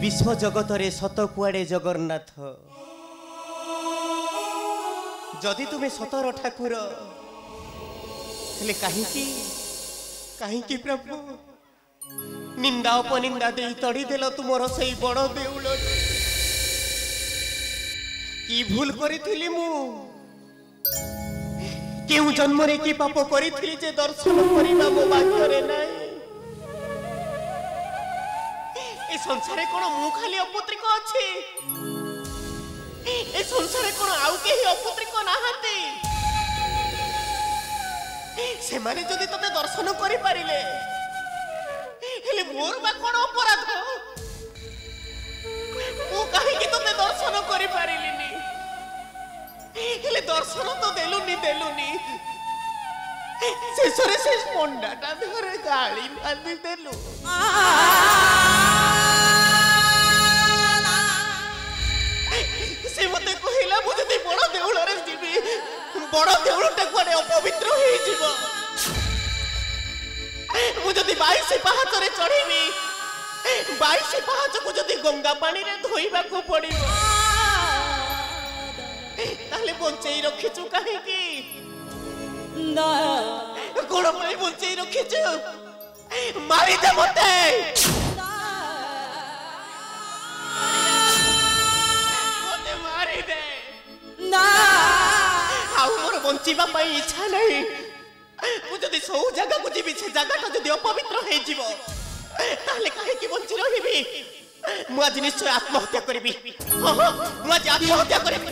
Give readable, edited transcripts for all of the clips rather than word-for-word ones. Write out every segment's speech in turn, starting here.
विश्व जगत रे सत कुआड़े जगन्नाथ जदि तुम्हें सतर ठाकुर कहीं प्रभु निंदा उपनिंदा दे तड़ी देल तुमर से बड़ देउल की भूल करी मु केउ जन्म रे की पाप करी जे दर्शन करिबा मो भाग्य रे नाही ए संसार कोन मु खाली अपुत्रिक अछि ए संसार कोन आउ केही अपुत्रिक नाहंती से माने जदि तते दर्शन करि पारिले हेले मोर बा कोन अपराध मु काहे कि तते दर्शन करि पारिलिनी हेले दर्शन तो देलुनी शेषरे से पंडाटा धरे गाली बांधी देलु से मते कहिला मु जदि बड़ देउल रे जीवी बड़ देउलटा कोडे अपवित्र होई जीव मु जदि 22 पहाच रे चढ़ीबी 22 पहाच को जदि गंगा पानी रे धोइबा को पड़िबो ताले बंचई रखिचु काहे की ना कोन पई बंचई रखिचु मारी दे मते मते मारी दे ना आउ मोर बंचीबा पई इच्छा नहीं मु जदि सौ जगह को जीवी से जगह जदि अपवित्र हे जीवो ताले काहे की बंची रहिबी मु आज निश्चय आत्महत्या करबी मु आज आत्महत्या करबी मु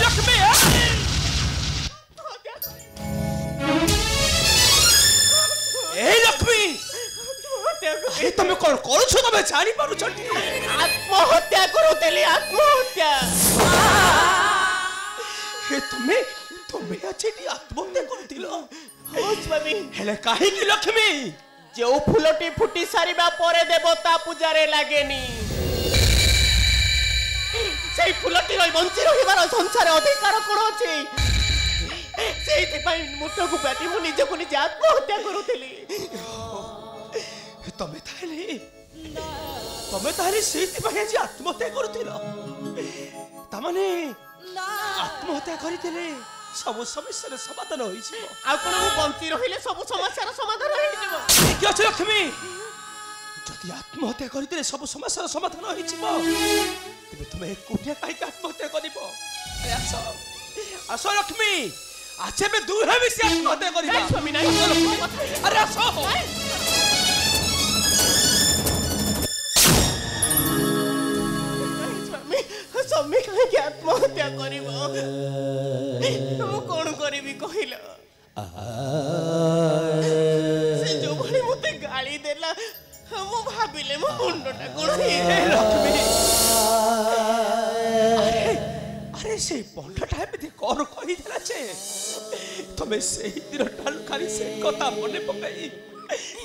लक्ष्मी लक्ष्मी तुम कौन करू तुम जानी पारु आत्महत्या करो तेली आत्महत्या तुम्हें तुम्हें अच्छी आत्महत्या करुतिलो हो स्वामी हेले काहे की लक्ष्मी जो फुलटी फुटी सारिबा परे देवता पूजारे लागेनी सेई फुलटी रही बंची रहिबार संसार अधिकार कोन अछि सेइति पई मुठो को बाटी मु निजे को निजे आत्महत्या करूथिली तमे तारी सेइति पई जे आत्महत्या करूथिलो ता माने आत्महत्या करितले सब समस्यार समाधान होई छिबो आ कोन बंची रहिले सब समस्यार समाधान होई छिबो की अछि लक्ष्मी जदि आत्महत्या करितले सब समस्यार समाधान होई छिबो तबे तुम एकुटिया काहे आत्महत्या करिबो आसो लक्ष्मी आछे में दूर है से आत्महत्या करिबा स्वामी नहीं अरे आसो स्वामी काहे की आत्महत्या करिबो मु कोन करिबी कहिला से जो भली मते गाली देला मु भाबिले मो मुंडटा कोन हे लक्ष्मी अरे से पंडा एमती कौन कही देला छे तमे से दिन ठाल खाली से कथा मने पकाई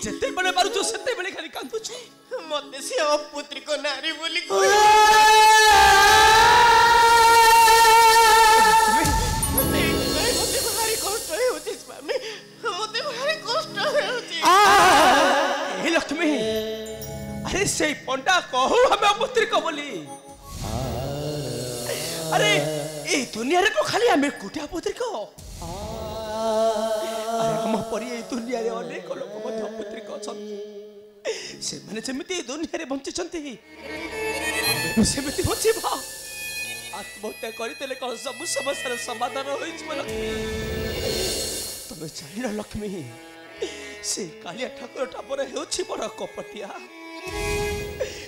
जेते बने मारू सेते बेले खाली कांदु छु मते से अपुत्री को नारी बोली मते भारी कष्ट होती स्वामी मते भारी कष्ट होती ए लक्ष्मी अरे से पंडा कहू हमें अपुत्री को बोली अरे ए दुनिया रे को खाली हमें कुटिया पुत्री को अरे हम परी ए दुनिया रे अनेक लोक मध्य पुत्री को छन से माने जेमिति दुनिया रे बंची छंती हमें सेमिति बंचीबा आत्महत्या करितले कोन सब समस्यार समाधान होई छ तमे जानि ना लक्ष्मी से कालिया ठाकुर टापर हेउछि बड़ कपटिया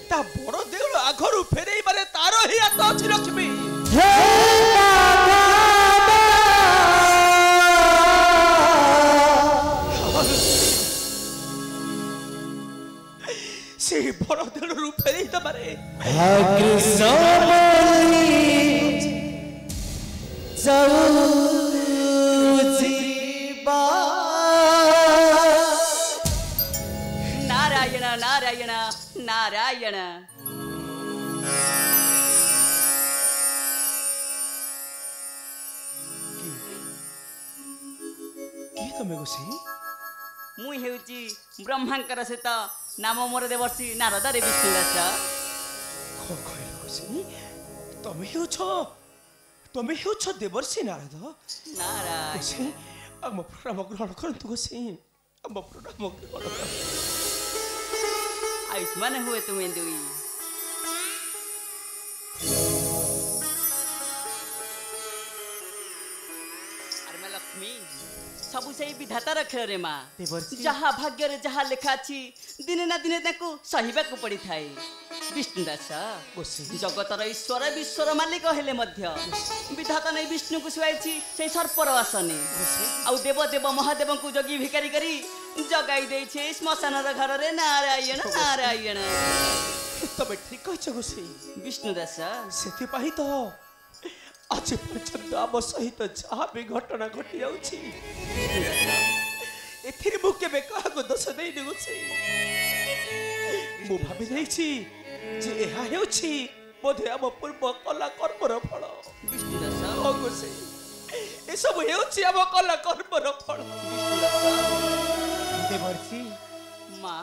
ता बड़ देउल आघरु फेरेई मारे तारो ही हाथ अछि लक्ष्मी से बरदेल रूप फेरे दबारे कृष्ण नारायण नारायण नारायण की तमे गोसी मुई हेउची ब्रह्मांकर सहित नाम मोर देवर्षि नारद रे विष्णुदास को कहले गोसी तमे हो छ देवर्षि नारद नारायण गोसी हम प्रणाम ग्रहण करतु गोसी हम प्रणाम ग्रहण कर आयुष्मान हुए तुम्हें दुई अरे मैं लक्ष्मी सबु से विधातार खेल रे माँ जहाँ भाग्य रे जहाँ लिखा छी दिने ना दिने ताको सहिबा को पड़ी थाए विष्णुदास जगतर ईश्वर विश्वर मालिक हेले मध्य विधाता नहीं विष्णु को शुआई से सर्पर आसने आउ देव देव महादेव को जगी भिकारी करी जगाई दे छे श्मशान घर रे नारायण नारायण तबे ठीक कहछ गोसी विष्णुदास सेति पाही तो आज पर्यंत आम सहित जहाँ भी घटना घटी जाऊँगी एथिरे मु केबे काहाको दोष देई गोसी मु भाबी देइछि जे एहा हेउछि बोधे आम पूर्व कला कर्मर फल विष्णुदास ओ गोसी ए सब हेउछि आम कला कर्मर फल देवर्षि माँ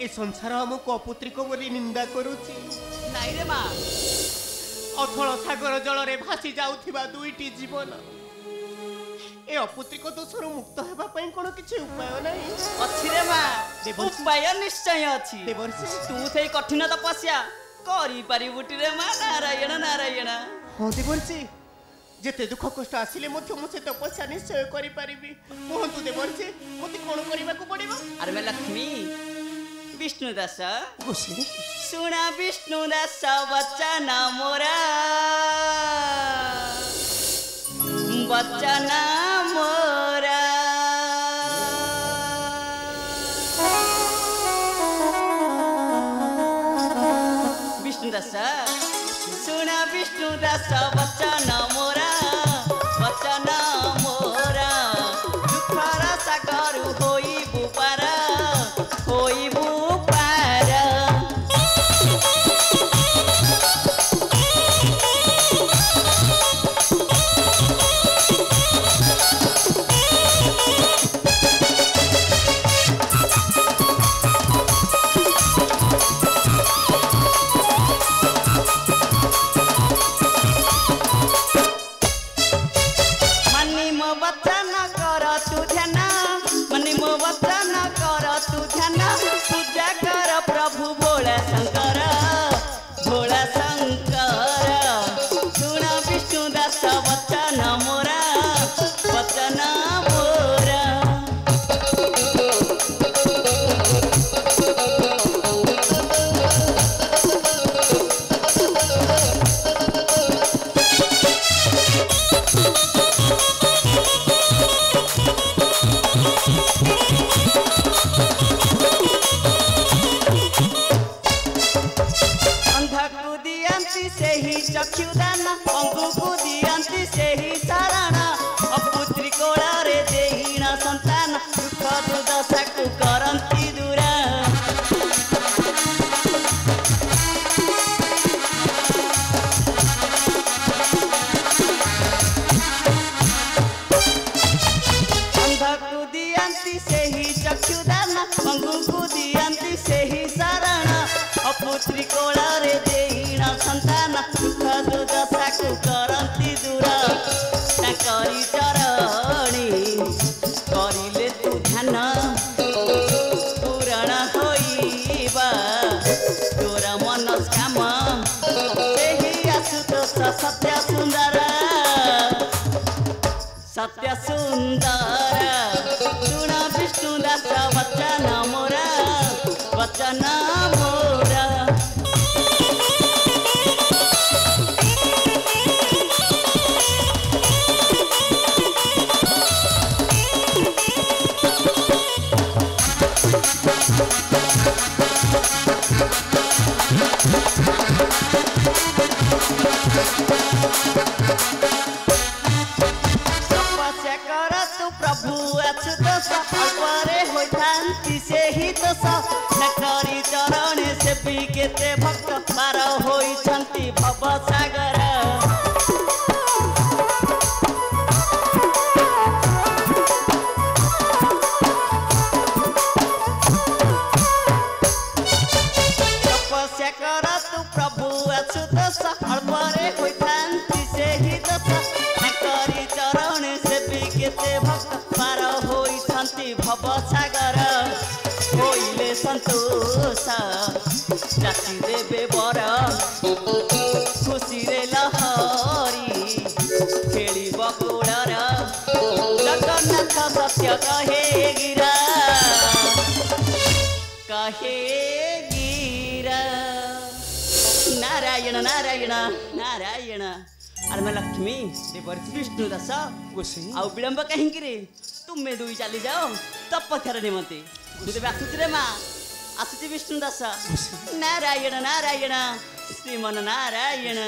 ए संसार हमको अपुत्रिक बोली निंदा करुछि नाई रे माँ अथल सागर जल रे भासी जाउथिबा दुईटी जीवन ए अपुत्रिक दोषर मुक्त हेबा पई कोन किछि उपाय नै अछि रे माँ देवर्षि। उपाय निश्चय अछि देवर्षि तू थे कठिन तपस्या करी पारिबुटी रे माँ नारायण नारायण हाँ देवर्षि जेते दुख कष्ट आसिले मध्य मु से तपस्या निश्चय करि परिबी कहंतु देवर्षि मते कोन करिबा को पड़िबो अरे मैं लक्ष्मी विष्णुदास गोसी सुना विष्णुदास वचन मोरा वचन मोरा विष्णुदास सुना विष्णुदास वचन मोरा वचन मोरा दुखर सागर होइबु पारा होइबु पारा मनी मो वचन कर तू ध्यान मनी मो वचन कर तू ध्यान पूजा कर प्रभु भोला शंकर सुन विष्णुदास वचन मोरा वचन मोरा अंधकु दियंती से ही चक्षुदान अंगुकु दियंती से ही सारण अपुत्री कोला रे देहीन संतान दुख दुर्दशा को करंती दूरा अंधकु दियंती से ही चक्षुदान अंगुकु दियंती से ही सारण अपुत्री कोला रे देहीन संतान दुख दुर्दशा को करंती दूरा ताकरी चरणी करिले तू ध्यान पुराण होइबा तोर मनस्काम सेही आशुतोष सत्य सुंदर सुन विष्णुदास वचन मोरा वचन मोरा ହୋଇଥାନ୍ତି ସେହି ଦୋଷ ତାଙ୍କରି ଚରଣେ ସେବି କେତେ ଭକ୍ତ ପାର ହୋଇଛନ୍ତି ଭବସାଗର तपस्या कर तू प्रभु अच्युत अल्परे ହୋଇଥାନ୍ତି ସେହି ଦୋଷ ତାଙ୍କରି ଚରଣେ ସେବି କେତେ ଭକ୍ତ ପାର ହୋଇଥାନ୍ତି ଭବସାଗର ହୋଇଲେ ସନ୍ତୋଷ ଯାଚି ଦେବେ ବର ଖୁସିରେ ଲହରୀ ଖେଳିବ କୂଳର ଜଗନ୍ନାଥ ସତ୍ୟ କହେ ଗିରା नारायण नारायण नारायण अरे मैं लक्ष्मी देवर्षि विष्णु दास आउ विलंब कहीं रे तुम्हें दुई चली जाओ तपथ्यार निमंते आसुच रे माँ आसुच विष्णु दास नारायण नारायण श्रीमन नारायण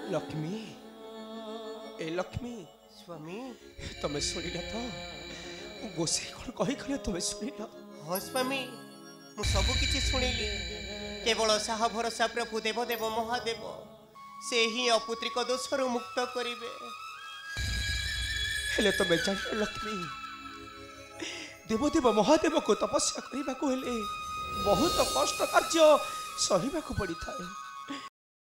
लक्ष्मी ए लक्ष्मी स्वामी तुम्हें शुणिल तो गोसाई कौन कही कले तुम्हें शुणिल हाँ स्वामी मु सब किछि शुणिली केवल साह भरोसा प्रभु देवदेव महादेव से ही अपुत्रिक दोषरु मुक्त करिवे हेले तुम्हें जान लक्ष्मी देवदेव महादेव को तपस्या करने को हेले बहुत कष्ट कार्य सहिबा को पड़ी थाए